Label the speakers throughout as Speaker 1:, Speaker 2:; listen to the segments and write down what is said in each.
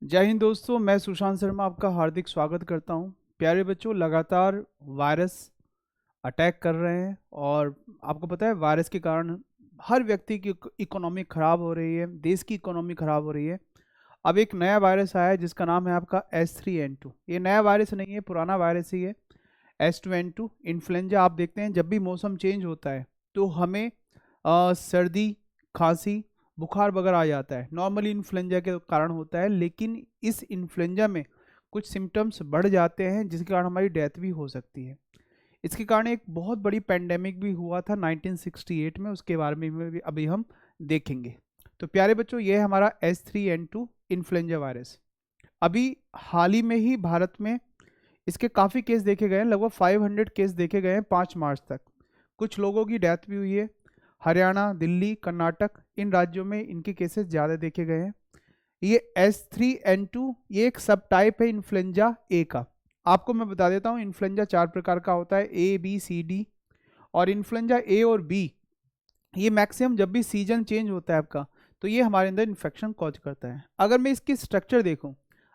Speaker 1: जय हिंद दोस्तों, मैं सुशांत शर्मा आपका हार्दिक स्वागत करता हूं। प्यारे बच्चों, लगातार वायरस अटैक कर रहे हैं और आपको पता है वायरस के कारण हर व्यक्ति की इकोनॉमी खराब हो रही है, देश की इकोनॉमी खराब हो रही है। अब एक नया वायरस आया है जिसका नाम है आपका S3N2। ये नया वायरस नहीं है, पुराना वायरस ही है। S2N2 influenza. आप देखते हैं जब भी मौसम चेंज होता है तो हमें सर्दी, खांसी, बुखार वगैरह आ जाता है। नॉर्मली इन्फ्लुएंजा के कारण होता है, लेकिन इस इन्फ्लुएंजा में कुछ सिम्टम्स बढ़ जाते हैं जिसके कारण हमारी डेथ भी हो सकती है। इसके कारण एक बहुत बड़ी पैंडेमिक भी हुआ था 1968 में, उसके बारे में भी अभी हम देखेंगे। तो प्यारे बच्चों, ये है हमारा S3N2 इन्फ्लुएंजा वायरस। अभी हाल ही में ही भारत में इसके काफ़ी केस देखे गए हैं, लगभग 500 केस देखे गए हैं 5 मार्च तक। कुछ लोगों की डेथ भी हुई है। हरियाणा, दिल्ली, कर्नाटक, इन राज्यों में इनके केसेस ज़्यादा देखे गए हैं। ये S3N2 ये एक सब टाइप है इन्फ्लुएंजा ए का। आपको मैं बता देता हूँ, इन्फ्लुएंजा 4 प्रकार का होता है, ए, बी, सी, डी। और इन्फ्लुएंजा ए और बी ये मैक्सिमम जब भी सीजन चेंज होता है आपका, तो ये हमारे अंदर इन्फेक्शन कॉज करता है। अगर मैं इसकी स्ट्रक्चर देखूं,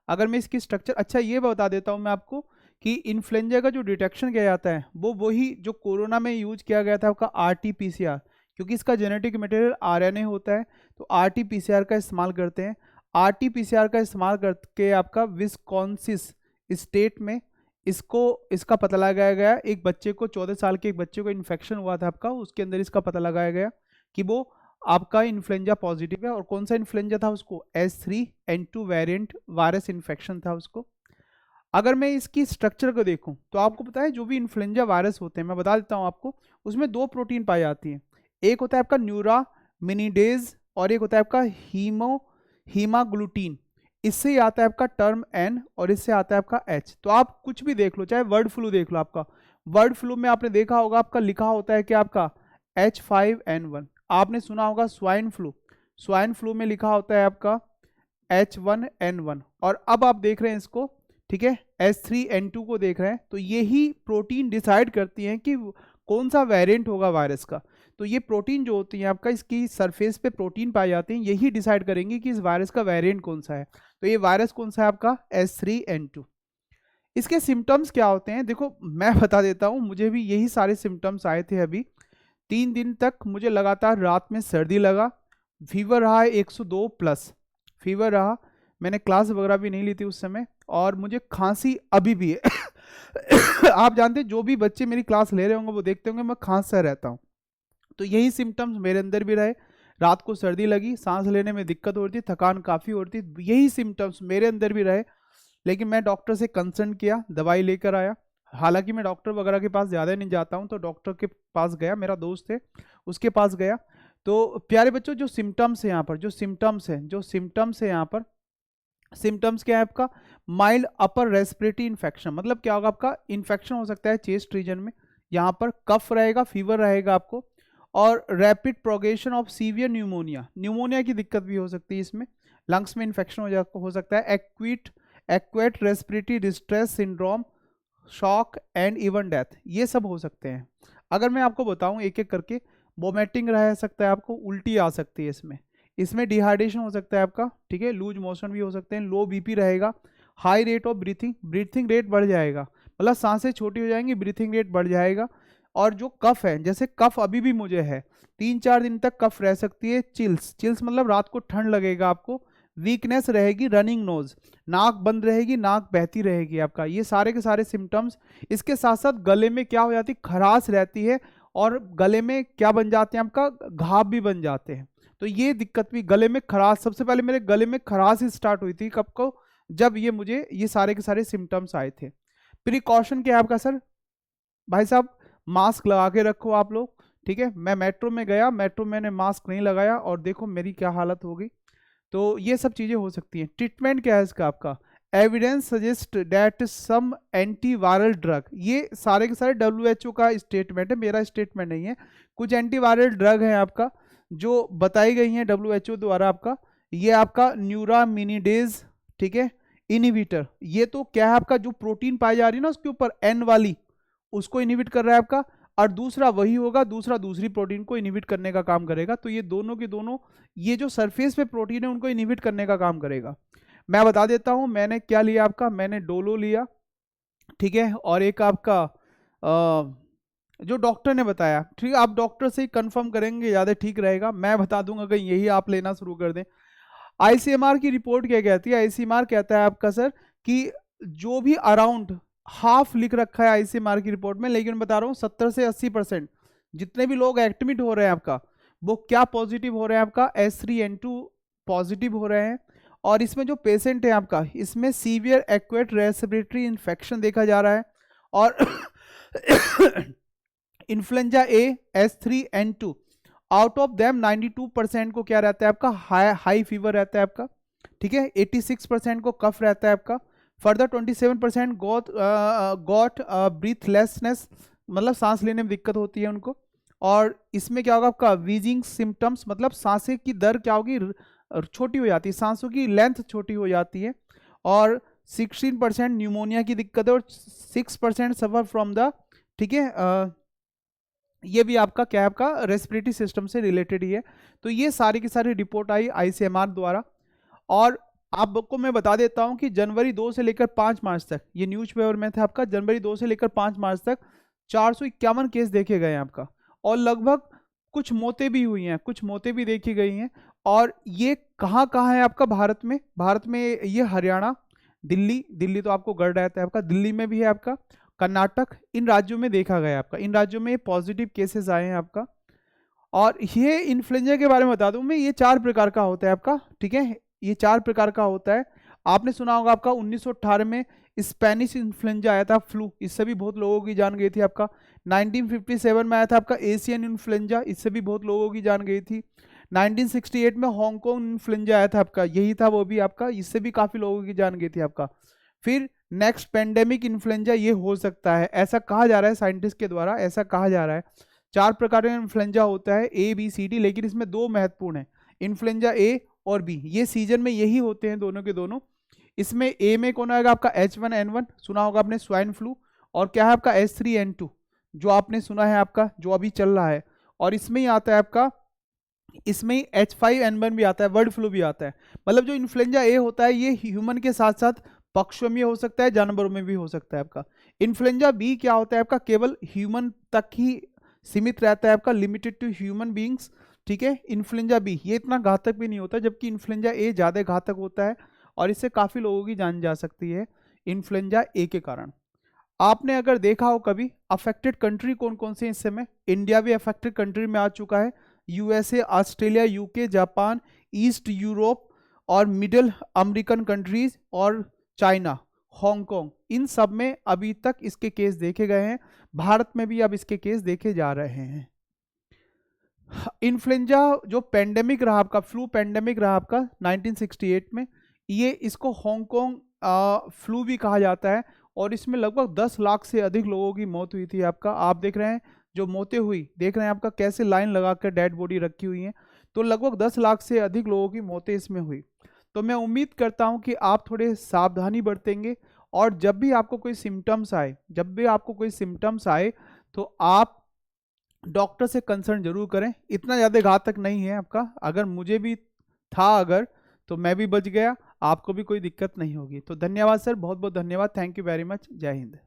Speaker 1: अगर मैं इसकी स्ट्रक्चर, अच्छा ये बता देता हूं मैं आपको कि इन्फ्लुएंजा का जो डिटेक्शन किया जाता है वो वही जो कोरोना में यूज किया गया था आपका RT-PCR, क्योंकि इसका जेनेटिक मटेरियल RNA होता है। तो RT-PCR का इस्तेमाल करते हैं। RT-PCR का इस्तेमाल करके आपका विस्कॉन्सिस स्टेट में इसको इसका पता लगाया गया। एक बच्चे को, 14 साल के एक बच्चे को इन्फेक्शन हुआ था आपका, उसके अंदर इसका पता लगाया गया कि वो आपका इन्फ्लुएंजा पॉजिटिव है। और कौन सा इन्फ्लुएंजा था उसको? S3N2 वेरिएंट वायरस इन्फेक्शन था उसको। अगर मैं इसकी स्ट्रक्चर को देखूं तो आपको पता है जो भी इन्फ्लुएंजा वायरस होते हैं, मैं बता देता हूं आपको, उसमें 2 प्रोटीन पाई जाती हैं। एक होता है आपका न्यूरामिनिडेज और एक होता है आपका हीमाग्लूटीन। इससे ही आता है आपका टर्म N और इससे आता है आपका H। तो आप कुछ भी देख लो, चाहे वर्ड फ्लू देख लो, आपका वर्ड फ्लू में आपने देखा होगा आपका लिखा होता है कि आपका H5N1। आपने सुना होगा स्वाइन फ्लू, स्वाइन फ्लू में लिखा होता है आपका H1N1। और अब आप देख रहे हैं इसको, ठीक है, S3N2 को देख रहे हैं। तो यही प्रोटीन डिसाइड करती हैं कि कौन सा वेरिएंट होगा वायरस का। तो ये प्रोटीन जो होती है आपका, इसकी सरफेस पे प्रोटीन पाए जाते हैं, यही डिसाइड करेंगे कि इस वायरस का वेरिएंट कौन सा है। तो ये वायरस कौन सा है आपका? S3N2। इसके सिम्टम्स क्या होते हैं देखो, मैं बता देता हूँ, मुझे भी यही सारे सिम्टम्स आए थे अभी। 3 दिन तक मुझे लगातार रात में सर्दी लगा, फीवर रहा है 102 प्लस फीवर रहा। मैंने क्लास वगैरह भी नहीं ली थी उस समय, और मुझे खांसी अभी भी है। आप जानते हैं जो भी बच्चे मेरी क्लास ले रहे होंगे वो देखते होंगे मैं खांसता रहता हूँ। तो यही सिम्टम्स मेरे अंदर भी रहे। रात को सर्दी लगी, सांस लेने में दिक्कत हो रही थी, थकान काफ़ी हो रही थी, यही सिम्टम्स मेरे अंदर भी रहे। लेकिन मैं डॉक्टर से कंसल्ट किया, दवाई लेकर आया। हालांकि मैं डॉक्टर वगैरह के पास ज़्यादा नहीं जाता हूँ, तो डॉक्टर के पास गया, मेरा दोस्त है उसके पास गया। तो प्यारे बच्चों, जो सिम्टम्स है यहाँ पर, जो सिम्टम्स है यहाँ पर, सिम्टम्स क्या है आपका? Mild upper respiratory infection. मतलब क्या होगा? आपका इन्फेक्शन हो सकता है चेस्ट रीजन में, यहाँ पर कफ रहेगा, फीवर रहेगा आपको, और rapid progression of severe pneumonia, pneumonia की दिक्कत भी हो सकती है इसमें। लंग्स में इन्फेक्शन हो सकता है। Acute respiratory distress syndrome, shock and even death, ये सब हो सकते हैं। अगर मैं आपको बताऊं एक एक करके, वोमिटिंग रह सकता है आपको, उल्टी आ सकती है इसमें, इसमें डिहाइड्रेशन हो सकता है आपका, ठीक है, लूज मोशन भी हो सकते हैं, लो बीपी रहेगा, high rate of breathing, breathing rate बढ़ जाएगा, मतलब सांसें छोटी हो जाएंगी, ब्रीथिंग रेट बढ़ जाएगा। और जो कफ है, जैसे कफ अभी भी मुझे है, 3-4 दिन तक कफ रह सकती है। चिल्स, चिल्स मतलब रात को ठंड लगेगा आपको। वीकनेस रहेगी, रनिंग नोज, नाक बंद रहेगी, नाक बहती रहेगी आपका, ये सारे के सारे सिम्टम्स। इसके साथ साथ गले में क्या हो जाती है? खराश रहती है, और गले में क्या बन जाते हैं आपका? घाव भी बन जाते हैं। तो ये दिक्कत भी, गले में खराश, सबसे पहले मेरे गले में खराश स्टार्ट हुई थी कब को? जब ये मुझे ये सारे के सारे सिम्टम्स आए थे। प्रिकॉशन क्या है आपका सर? भाई साहब, मास्क लगा के रखो आप लोग, ठीक है। मैं मेट्रो में गया, मेट्रो में मैंने मास्क नहीं लगाया और देखो मेरी क्या हालत हो गई। तो ये सब चीज़ें हो सकती हैं। ट्रीटमेंट क्या है इसका आपका? Evidence suggest that some antiviral drug, ये सारे के सारे WHO का स्टेटमेंट है, मेरा स्टेटमेंट नहीं है। कुछ एंटीवायरल ड्रग है आपका जो बताई गई हैं WHO द्वारा आपका। ये आपका न्यूरामिनिडेज, ठीक है, इनिबिटर। ये तो क्या है आपका? जो प्रोटीन पाई जा रही है ना उसके ऊपर N वाली, उसको इनिबिट कर रहा है आपका। और दूसरा वही होगा, दूसरा दूसरी प्रोटीन को इनिबिट करने का काम करेगा। तो ये दोनों के दोनों, ये जो सरफेस पे प्रोटीन है उनको इनिबिट करने का काम करेगा। मैं बता देता हूँ मैंने क्या लिया आपका, मैंने डोलो लिया, ठीक है, और एक आपका जो डॉक्टर ने बताया, ठीक है, आप डॉक्टर से ही कंफर्म करेंगे ज़्यादा ठीक रहेगा, मैं बता दूंगा कहीं यही आप लेना शुरू कर दें। आईसीएमआर की रिपोर्ट क्या कहती है, आईसीएमआर कहता है आपका सर कि जो भी अराउंड हाफ लिख रखा है आईसीएमआर की रिपोर्ट में, लेकिन बता रहा हूँ 70 से 80% जितने भी लोग एडमिट हो रहे हैं आपका, वो क्या पॉजिटिव हो रहे हैं आपका, H3N2 पॉजिटिव हो रहे हैं। और इसमें जो पेशेंट है आपका, इसमें सीवियर एक्यूट रेस्पिरेटरी इन्फेक्शन देखा जा रहा है, और influenza A H3N2 out of them 92% को क्या रहता है आपका, हाई फीवर रहता है आपका, ठीक है, 86% को कफ रहता है आपका, फर्दर 27% गॉट ब्रीथलेसनेस, मतलब सांस लेने में दिक्कत होती है उनको। और इसमें क्या होगा आपका, वीजिंग सिम्टम्स, मतलब सांसें की दर क्या होगी, छोटी हो जाती है, सांसों की लेंथ छोटी हो जाती है। और 16% न्यूमोनिया की दिक्कत है, और 6% सफर फ्रॉम द, ठीक है, ये भी आपका क्या है, आपका रेस्पिरेटरी सिस्टम से रिलेटेड ही है। तो ये सारी की सारी रिपोर्ट आई आईसीएमआर द्वारा। और आपको मैं बता देता हूं कि जनवरी 2 से लेकर 5 मार्च तक, ये न्यूज़पेपर में था आपका, जनवरी 2 से लेकर 5 मार्च तक 451 केस देखे गए हैं आपका, और लगभग कुछ मौतें भी हुई हैं, कुछ मौतें भी देखी गई हैं। और ये कहाँ कहाँ है आपका, भारत में, भारत में ये हरियाणा, दिल्ली, दिल्ली तो आपको गढ़ रहता है आपका, दिल्ली में भी है आपका, कर्नाटक, इन राज्यों में देखा गया आपका, इन राज्यों में पॉजिटिव केसेस आए हैं आपका। और ये इन्फ्लुएंजा के बारे में बता दूं मैं, ये 4 प्रकार का होता है आपका, ठीक है, ये 4 प्रकार का होता है। आपने सुना होगा आपका 1918 में स्पेनिश इन्फ्लुएंजा आया था, फ्लू, इससे भी बहुत लोगों की जान गई थी आपका। 1957 में आया था आपका एशियन इन्फ्लुएंजा, इससे भी बहुत लोगों की जान गई थी। 1968 में हांगकांग इन्फ्लुएंजा आया था आपका, यही था वो भी आपका, इससे भी काफ़ी लोगों की जान गई थी आपका। फिर नेक्स्ट पेंडेमिक इन्फ्लुएंजा ये हो सकता है, ऐसा कहा जा रहा है साइंटिस्ट के द्वारा, ऐसा कहा जा रहा है। 4 प्रकार का इन्फ्लुएंजा होता है, A B C D, लेकिन इसमें 2 महत्वपूर्ण है, इन्फ्लुएंजा A और B, ये सीजन में यही होते हैं दोनों के दोनों। इसमें A में कौन आएगा आपका, H1N1 सुना होगा आपने, स्वाइन फ्लू, और क्या है आपका H3N2 जो आपने सुना है आपका, जो अभी चल रहा है। और इसमें ही आता है आपका, इसमें ही H5N1 भी आता है, बर्ड फ्लू भी आता है। मतलब जो इन्फ्लुएंजा ए होता है ये ह्यूमन के साथ साथ पक्षियों में हो सकता है, जानवरों में भी हो सकता है आपका। इन्फ्लुएंजा बी क्या होता है आपका, केवल ह्यूमन तक ही सीमित रहता है आपका, लिमिटेड टू ह्यूमन बींग्स, ठीक है। इन्फ्लुएंजा बी ये इतना घातक भी नहीं होता, जबकि इन्फ्लुएंजा ए ज़्यादा घातक होता है, और इससे काफ़ी लोगों की जान जा सकती है इन्फ्लुएंजा ए के कारण। आपने अगर देखा हो कभी, अफेक्टेड कंट्री कौन कौन से इस समय, इंडिया भी अफेक्टेड कंट्री में आ चुका है, USA, Australia, UK, Japan, east Europe और मिडिल अमेरिकन कंट्रीज, और चाइना, हांगकांग, इन सब में अभी तक इसके केस देखे गए हैं। भारत में भी अब इसके केस देखे जा रहे हैं। इन्फ्लुएंजा जो पेंडेमिक रहा आपका, फ्लू पेंडेमिक रहा आपका 1968 में, ये इसको हांगकांग फ्लू भी कहा जाता है, और इसमें लगभग 10 लाख से अधिक लोगों की मौत हुई थी आपका। आप देख रहे हैं जो मौतें हुई, देख रहे हैं आपका कैसे लाइन लगाकर डेड बॉडी रखी हुई है, तो लगभग 10 लाख से अधिक लोगों की मौतें इसमें हुई। तो मैं उम्मीद करता हूं कि आप थोड़े सावधानी बरतेंगे, और जब भी आपको कोई सिम्टम्स आए, जब भी आपको कोई सिम्टम्स आए, तो आप डॉक्टर से कंसल्ट जरूर करें। इतना ज़्यादा घातक नहीं है आपका, अगर मुझे भी था अगर, तो मैं भी बच गया, आपको भी कोई दिक्कत नहीं होगी। तो धन्यवाद सर, बहुत बहुत धन्यवाद, थैंक यू वेरी मच, जय हिंद।